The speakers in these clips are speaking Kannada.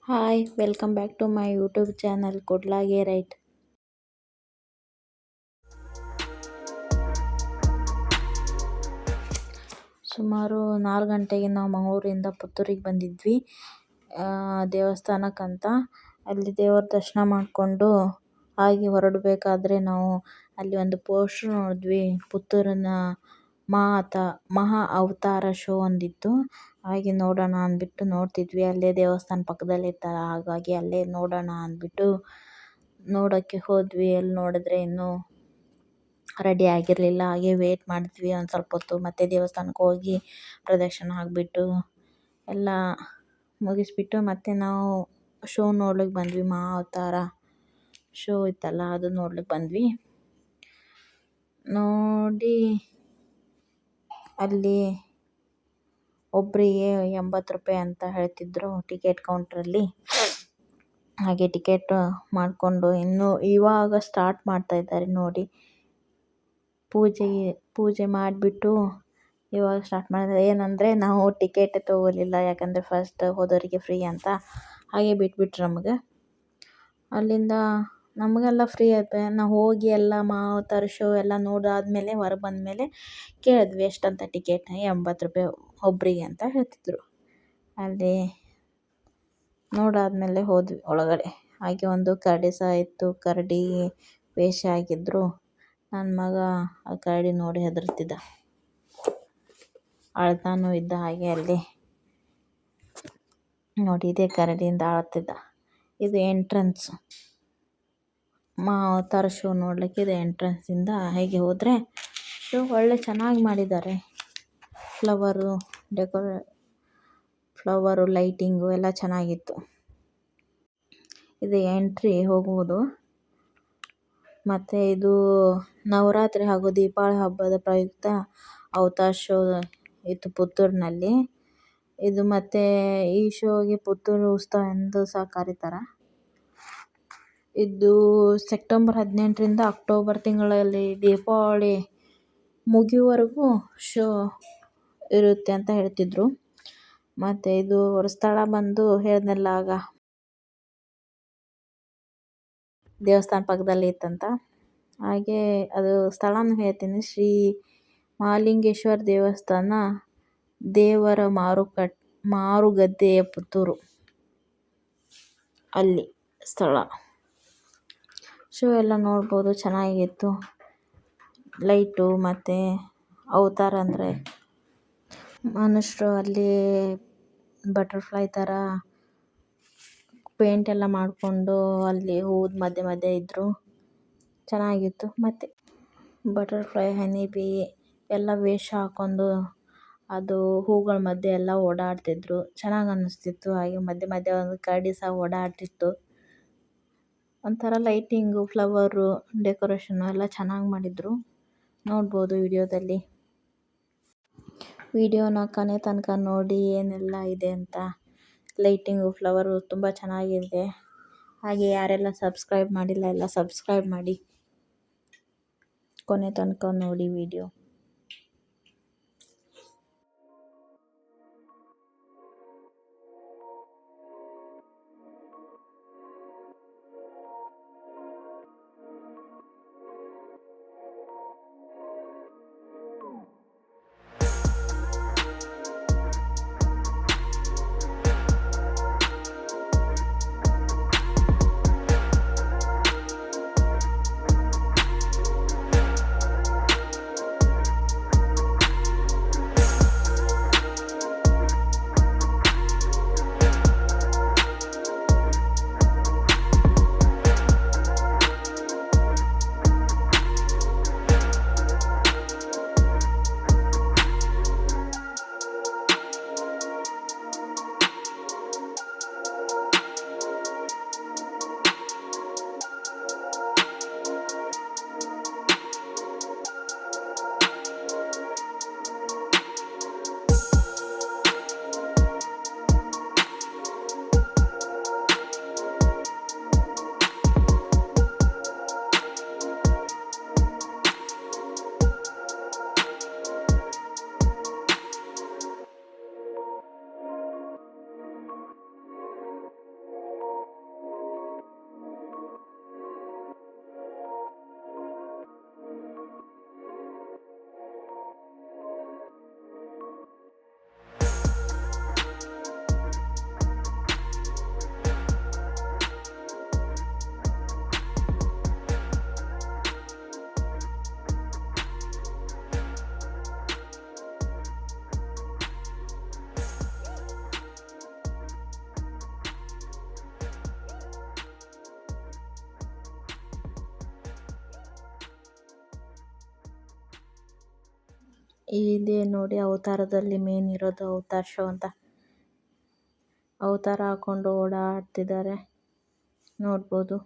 Hi welcome back to my YouTube channel ಕೊಡ್ಲಾಗೆ ರೈಟ್. ಸುಮಾರು 4 ಗಂಟೆಗೆ ನಾವು ಮಂಗಳೂರಿಂದ ಪುತ್ತೂರಿಗೆ ಬಂದಿದ್ವಿ ದೇವಸ್ಥಾನಕ್ಕಂತ. ಅಲ್ಲಿ ದೇವರ ದರ್ಶನ ಮಾಡಿಕೊಂಡು ಹಾಗೆ ಹೊರಡಬೇಕಾದ್ರೆ ನಾವು ಅಲ್ಲಿ ಒಂದು ಪೋಸ್ಟರ್ ನೋಡಿದ್ವಿ. ಪುತ್ತೂರಿನ ಮಹಾ ಅವತಾರ ಶೋ ಒಂದಿತ್ತು. ಹಾಗೆ ನೋಡೋಣ ಅಂದ್ಬಿಟ್ಟು ನೋಡ್ತಿದ್ವಿ. ಅಲ್ಲೇ ದೇವಸ್ಥಾನ ಪಕ್ಕದಲ್ಲೇ ಇತ್ತಲ್ಲ, ಹಾಗಾಗಿ ಅಲ್ಲೇ ನೋಡೋಣ ಅಂದ್ಬಿಟ್ಟು ನೋಡೋಕ್ಕೆ ಹೋದ್ವಿ. ಅಲ್ಲಿ ನೋಡಿದ್ರೆ ಇನ್ನೂ ರೆಡಿ ಆಗಿರಲಿಲ್ಲ. ಹಾಗೆ ವೇಟ್ ಮಾಡಿದ್ವಿ ಒಂದು ಸ್ವಲ್ಪ ಹೊತ್ತು. ಮತ್ತೆ ದೇವಸ್ಥಾನಕ್ಕೆ ಹೋಗಿ ಪ್ರದಕ್ಷಿಣೆ ಆಗಿಬಿಟ್ಟು ಎಲ್ಲ ಮುಗಿಸ್ಬಿಟ್ಟು ಮತ್ತೆ ನಾವು ಶೋ ನೋಡ್ಲಿಕ್ಕೆ ಬಂದ್ವಿ. ಮಹಾ ಅವತಾರ ಶೋ ಇತ್ತಲ್ಲ, ಅದು ನೋಡ್ಲಿಕ್ಕೆ ಬಂದ್ವಿ. ನೋಡಿ ಅಲ್ಲಿ ಒಬ್ಬರಿಗೆ 80 ರೂಪಾಯಿ ಅಂತ ಹೇಳ್ತಿದ್ರು ಟಿಕೆಟ್ ಕೌಂಟ್ರಲ್ಲಿ. ಹಾಗೆ ಟಿಕೆಟ್ ಮಾಡಿಕೊಂಡು ಇನ್ನೂ ಇವಾಗ ಸ್ಟಾರ್ಟ್ ಮಾಡ್ತಾ ಇದ್ದಾರೆ ನೋಡಿ. ಪೂಜೆ ಮಾಡಿಬಿಟ್ಟು ಇವಾಗ ಸ್ಟಾರ್ಟ್ ಮಾಡಿದ್ರೆ ಏನಂದರೆ ನಾವು ಟಿಕೆಟ್ ತೊಗೊಲಿಲ್ಲ, ಯಾಕಂದರೆ ಫಸ್ಟ್ ಹೋದವರಿಗೆ ಫ್ರೀ ಅಂತ. ಹಾಗೆ ಬಿಟ್ಬಿಟ್ರು ನಮಗೆ. ಅಲ್ಲಿಂದ ನಮಗೆಲ್ಲ ಫ್ರೀ ಆಯ್ತು. ನಾವು ಹೋಗಿ ಎಲ್ಲ ಮಾವತಾರ ಶೋ ಎಲ್ಲ ನೋಡಾದ್ಮೇಲೆ ಹೊರಗೆ ಬಂದಮೇಲೆ ಕೇಳಿದ್ವಿ ಎಷ್ಟಂತ ಟಿಕೆಟ್. 80 ರೂಪಾಯಿ ಒಬ್ಬರಿಗೆ ಅಂತ ಹೇಳ್ತಿದ್ರು. ಅಲ್ಲಿ ನೋಡಾದ್ಮೇಲೆ ಹೋದ್ವಿ ಒಳಗಡೆ. ಹಾಗೆ ಒಂದು ಕರಡಿ ಸಹ ಇತ್ತು. ಕರಡಿ ವೇಷ ಆಗಿದ್ರು. ನನ್ನ ಮಗ ಆ ಕರಡಿ ನೋಡಿ ಹೆದರ್ತಿದ್ದ, ಅಳ್ತಾನೂ ಇದ್ದ. ಹಾಗೆ ಅಲ್ಲಿ ನೋಡಿ ಇದೇ ಕರಡಿಯಿಂದ ಅಳ್ತಿದ್ದ. ಇದು ಎಂಟ್ರೆನ್ಸ್, ಅವತಾರ ಶೋ ನೋಡಲಿಕ್ಕೆ ಇದು ಎಂಟ್ರೆನ್ಸಿಂದ ಹೇಗೆ ಹೋದರೆ ಶೋ ಒಳ್ಳೆ ಚೆನ್ನಾಗಿ ಮಾಡಿದ್ದಾರೆ. ಫ್ಲವರು ಲೈಟಿಂಗು ಎಲ್ಲ ಚೆನ್ನಾಗಿತ್ತು. ಇದು ಎಂಟ್ರಿ ಹೋಗುವುದು. ಮತ್ತು ಇದು ನವರಾತ್ರಿ ಹಾಗೂ ದೀಪಾವಳಿ ಹಬ್ಬದ ಪ್ರಯುಕ್ತ ಅವತಾರ ಶೋ ಇತ್ತು ಪುತ್ತೂರಿನಲ್ಲಿ. ಇದು ಮತ್ತು ಈ ಶೋಗೆ ಪುತ್ತೂರು ಉತ್ಸವ ಎಂದು ಸಹ ಕರೀತಾರೆ. ಇದು ಸೆಪ್ಟೆಂಬರ್ 18ರಿಂದ ಅಕ್ಟೋಬರ್ ತಿಂಗಳಲ್ಲಿ ದೀಪಾವಳಿ ಮುಗಿಯುವವರೆಗೂ ಶೋ ಇರುತ್ತೆ ಅಂತ ಹೇಳ್ತಿದ್ರು. ಮತ್ತು ಇದು ಸ್ಥಳ ಬಂದು ಹೇಳಿದ್ನಲ್ಲ ಆಗ, ದೇವಸ್ಥಾನ ಪಕ್ಕದಲ್ಲಿ ಇತ್ತಂತ. ಹಾಗೆ ಅದು ಸ್ಥಳನೂ ಹೇಳ್ತೀನಿ. ಶ್ರೀ ಮಹಾಲಿಂಗೇಶ್ವರ ದೇವಸ್ಥಾನ, ದೇವರ ಮಾರುಗದ್ದೆಯ ಪುತ್ತೂರು, ಅಲ್ಲಿ ಸ್ಥಳ. ಶೋ ಎಲ್ಲ ನೋಡ್ಬೋದು, ಚೆನ್ನಾಗಿತ್ತು. ಲೈಟು ಮತ್ತು ಅವತಾರ ಅಂದರೆ ಮನುಷ್ಯರು ಅಲ್ಲಿ ಬಟರ್ಫ್ಲೈ ಥರ ಪೇಂಟ್ ಎಲ್ಲ ಮಾಡಿಕೊಂಡು ಅಲ್ಲಿ ಹೂವು ಮಧ್ಯೆ ಇದ್ದರು. ಚೆನ್ನಾಗಿತ್ತು. ಮತ್ತು ಬಟರ್ಫ್ಲೈ, ಹನಿ ಬೀ ಎಲ್ಲ ವೇಷ ಹಾಕ್ಕೊಂಡು ಅದು ಹೂಗಳ ಮಧ್ಯೆ ಎಲ್ಲ ಓಡಾಡ್ತಿದ್ರು. ಚೆನ್ನಾಗಿ ಅನ್ನಿಸ್ತಿತ್ತು. ಹಾಗೆ ಮಧ್ಯೆ ಒಂದು ಕರಡಿ ಸಹ ಓಡಾಡ್ತಿತ್ತು. ಒಂಥರ ಲೈಟಿಂಗು, ಫ್ಲವರು, ಡೆಕೋರೇಷನ್ನು ಎಲ್ಲ ಚೆನ್ನಾಗಿ ಮಾಡಿದರು. ನೋಡ್ಬೋದು ವಿಡಿಯೋದಲ್ಲಿ. ವಿಡಿಯೋನ ಕೊನೆ ತನಕ ನೋಡಿ ಏನೆಲ್ಲ ಇದೆ ಅಂತ. ಲೈಟಿಂಗು, ಫ್ಲವರು ತುಂಬ ಚೆನ್ನಾಗಿದೆ. ಹಾಗೆ ಯಾರೆಲ್ಲ ಸಬ್ಸ್ಕ್ರೈಬ್ ಮಾಡಿಲ್ಲ ಎಲ್ಲ ಸಬ್ಸ್ಕ್ರೈಬ್ ಮಾಡಿ, ಕೊನೆ ತನಕ ನೋಡಿ ವಿಡಿಯೋ. ಇದೇ ನೋಡಿ ಅವತಾರದಲ್ಲಿ ಮೇನ್ ಇರೋದು ಅವತಾರ್ ಶೋ ಅಂತ. ಅವತಾರ ಹಾಕೊಂಡು ಓಡಾಡ್ತಿದ್ದಾರೆ ನೋಡ್ಬೋದು.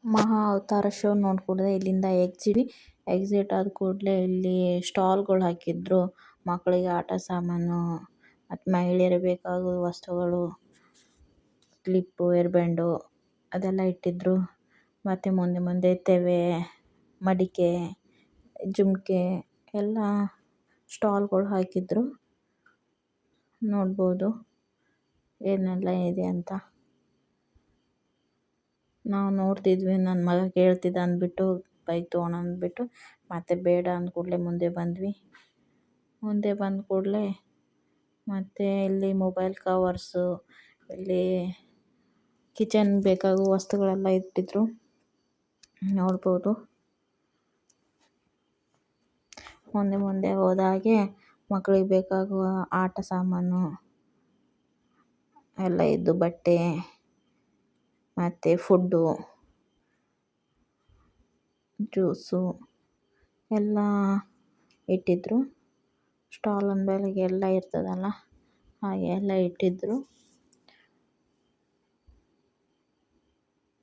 ಮಹಾ ಅವತಾರ ಶೋ ನೋಡ್ಕೊಂಡ್ರೆ ಇಲ್ಲಿಂದ ಎಕ್ಸಿಟ್ ಆದ ಕೂಡಲೇ ಇಲ್ಲಿ ಸ್ಟಾಲ್ಗಳು ಹಾಕಿದ್ರು. ಮಕ್ಕಳಿಗೆ ಆಟ ಸಾಮಾನು ಮತ್ತು ಮಹಿಳೆಯರಿಗೆ ಬೇಕಾಗುವ ವಸ್ತುಗಳು, ಕ್ಲಿಪ್ಪು, ಏರ್ಬ್ಯಾಂಡು ಅದೆಲ್ಲ ಇಟ್ಟಿದ್ರು. ಮತ್ತು ಮುಂದೆ ತೆವೆ, ಮಡಿಕೆ, ಜುಮ್ಕೆ ಎಲ್ಲ ಸ್ಟಾಲ್ಗಳು ಹಾಕಿದ್ರು. ನೋಡ್ಬೋದು ಏನೆಲ್ಲ ಇದೆ ಅಂತ. ನಾವು ನೋಡ್ತಿದ್ವಿ, ನನ್ನ ಮಗ ಕೇಳ್ತಿದ್ದ ಅಂದ್ಬಿಟ್ಟು ಬೈಕ್ ತೊಗೊಳ ಅಂದ್ಬಿಟ್ಟು ಮತ್ತೆ ಬೇಡ ಅಂದ ಕೂಡಲೇ ಮುಂದೆ ಬಂದ ಕೂಡಲೇ ಮತ್ತು ಇಲ್ಲಿ ಮೊಬೈಲ್ ಕವರ್ಸು, ಇಲ್ಲಿ ಕಿಚನ್ ಬೇಕಾಗುವ ವಸ್ತುಗಳೆಲ್ಲ ಇಟ್ಟಿದ್ರು ನೋಡ್ಬೋದು. ಮುಂದೆ ಹೋದಾಗೆ ಮಕ್ಕಳಿಗೆ ಬೇಕಾಗುವ ಆಟ ಸಾಮಾನು ಎಲ್ಲ ಇದ್ದು, ಬಟ್ಟೆ ಮತ್ತು ಫುಡ್ಡು, ಜ್ಯೂಸು ಎಲ್ಲ ಇಟ್ಟಿದ್ರು. ಸ್ಟಾಲ್ ಅಂದಮೇಲೆ ಎಲ್ಲ ಇರ್ತದಲ್ಲ, ಹಾಗೆ ಎಲ್ಲ ಇಟ್ಟಿದ್ರು.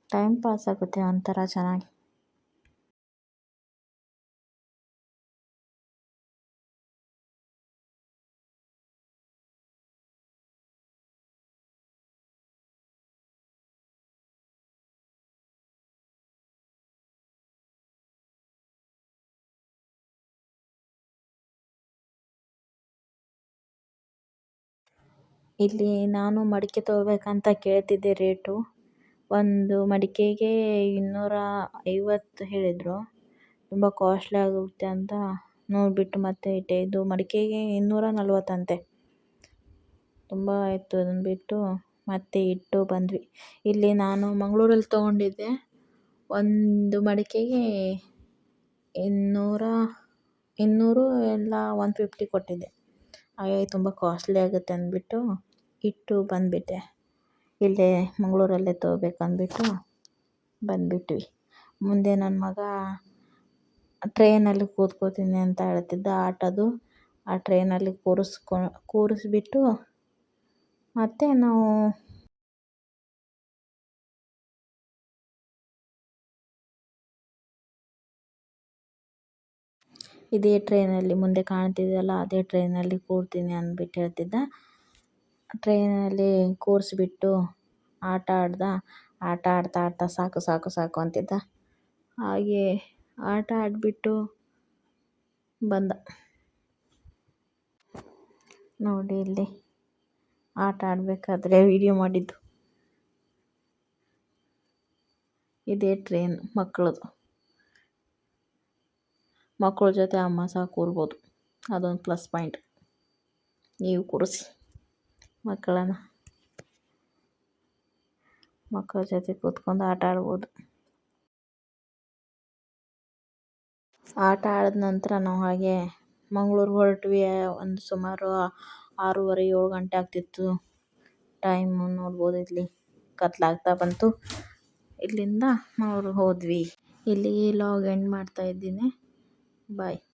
ಟೈಮ್ ಪಾಸ್ ಆಗುತ್ತೆ ಒಂಥರ ಚೆನ್ನಾಗಿ. ಇಲ್ಲಿ ನಾನು ಮಡಿಕೆ ತೊಗೋಬೇಕಂತ ಕೇಳ್ತಿದ್ದೆ ರೇಟು. ಒಂದು ಮಡಿಕೆಗೆ 250 ಹೇಳಿದರು. ತುಂಬ ಕಾಸ್ಟ್ಲಿ ಆಗುತ್ತೆ ಅಂತ ನೋಡಿಬಿಟ್ಟು ಮತ್ತೆ ಇಟ್ಟೆ. ಇದು ಮಡಿಕೆಗೆ 240 ಅಂತೆ. ತುಂಬ ಆಯಿತು ಅದನ್ನು ಬಿಟ್ಟು ಮತ್ತೆ ಇಟ್ಟು ಬಂದ್ವಿ. ಇಲ್ಲಿ ನಾನು ಮಂಗಳೂರಲ್ಲಿ ತೊಗೊಂಡಿದ್ದೆ. ಒಂದು ಮಡಿಕೆಗೆ 200 ಎಲ್ಲ 150 ಕೊಟ್ಟಿದ್ದೆ. ಹಾಗಾಗಿ ತುಂಬ ಕಾಸ್ಟ್ಲಿ ಆಗುತ್ತೆ ಅಂದ್ಬಿಟ್ಟು ಇಟ್ಟು ಬಂದುಬಿಟ್ಟೆ. ಇಲ್ಲೇ ಮಂಗಳೂರಲ್ಲೇ ತೊಗೋಬೇಕಂದ್ಬಿಟ್ಟು ಬಂದುಬಿಟ್ವಿ. ಮುಂದೆ ನನ್ನ ಮಗ ಟ್ರೈನಲ್ಲಿ ಕೂತ್ಕೋತೀನಿ ಅಂತ ಹೇಳ್ತಿದ್ದ. ಆ ಟ್ರೈನಲ್ಲಿ ಕೂರಿಸ್ಬಿಟ್ಟು ಮತ್ತೆ ನಾವು ಇದೇ ಟ್ರೈನಲ್ಲಿ ಮುಂದೆ ಕಾಣ್ತಿದೆಯಲ್ಲ, ಅದೇ ಟ್ರೈನಲ್ಲಿ ಕೂರ್ತೀನಿ ಅಂದ್ಬಿಟ್ಟು ಹೇಳ್ತಿದ್ದ. ಟ್ರೈನಲ್ಲಿ ಕೂರಿಸ್ಬಿಟ್ಟು ಆಟ ಆಡ್ತಾ ಸಾಕು ಅಂತಿದ್ದ. ಹಾಗೆ ಆಟ ಆಡಿಬಿಟ್ಟು ಬಂದ. ನೋಡಿ ಇಲ್ಲಿ ಆಟ ಆಡಬೇಕಾದ್ರೆ ವಿಡಿಯೋ ಮಾಡಿದ್ದು. ಇದೇ ಟ್ರೈನ್ ಮಕ್ಕಳ ಜೊತೆ ಅಮ್ಮ ಸಹ ಕೂರ್ಬೋದು. ಅದೊಂದು ಪ್ಲಸ್ ಪಾಯಿಂಟ್. ನೀವು ಕೂರಿಸಿ ಮಕ್ಕಳ ಜೊತೆ ಕೂತ್ಕೊಂಡು ಆಟ ಆಡ್ಬೋದು. ಆಟ ಆಡಿದ ನಂತರ ನಾವು ಹಾಗೆ ಮಂಗಳೂರು ಹೊರಟ್ವಿ. ಒಂದು ಸುಮಾರು 6:30 7 ಗಂಟೆ ಆಗ್ತಿತ್ತು. ಟೈಮು ನೋಡ್ಬೋದು, ಇಲ್ಲಿ ಕತ್ಲಾಗ್ತಾ ಬಂತು. ಇಲ್ಲಿಂದ ನಾವು ಹೋದ್ವಿ. ಇಲ್ಲಿ ಲಾಗ್ ಎಂಡ್ ಮಾಡ್ತಾ ಇದ್ದೀನಿ. ಬಾಯ್.